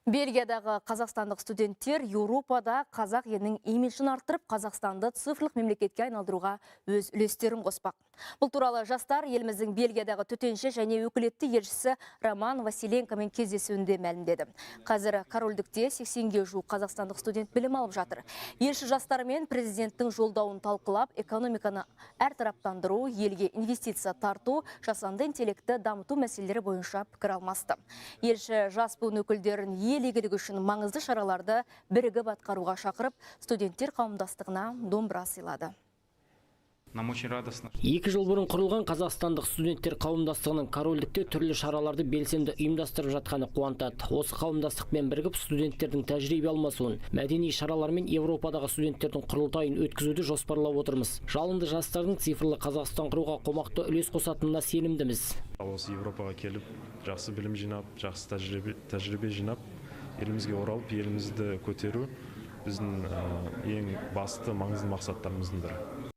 Бельгиядағы қазақстандық студенттер Еуропада қазақ елінің имиджін арттырып, Қазақстанды цифрлық мемлекетке айналдыруға өз үлестерін қоспақ. Бұл туралы жастар еліміздің Бельгиядағы төтенше және өкілетті елшісі Роман Василенкомен кездесуінде мәлімдеді. Қазір корольдікте 80-ге жуық қазақстандық студент білім алып жатыр. Елші жастармен президенттің жолдауын талқылап, экономиканы әртараптандыру, елге инвестиция тарту, жасанды интеллектті дамыту мәселелері бойынша пікір алмасты. Елші жас буын өкілдерін ел игілігі үшін маңызды шараларды бірігіп атқаруға шақырып, студенттер қауымдастығына домбыра сыйлады. 2 жыл бұрын құрылған қазақстандық студенттер қауымдастығының корольдікте түрлі шараларды белсенді ұйымдастырып жатқаны қуантады. Осы қауымдастықпен бірігіп студенттердің тәжірибе алмасуын, мәдени шаралар мен Еуропадағы студенттердің құрылтайын өткізуді жоспарлап отырмыз. Жалынды жастардың цифрлы Қазақстан құруға қомақты үлес қосатынына сенімдіміз. Осы Еуропаға келіп, жақсы білім жинап, жақсы тәжірибе жинап, елімізге оралып, елімізді көтеру біздің ең басты маңызды мақсаттарымыздың бірі.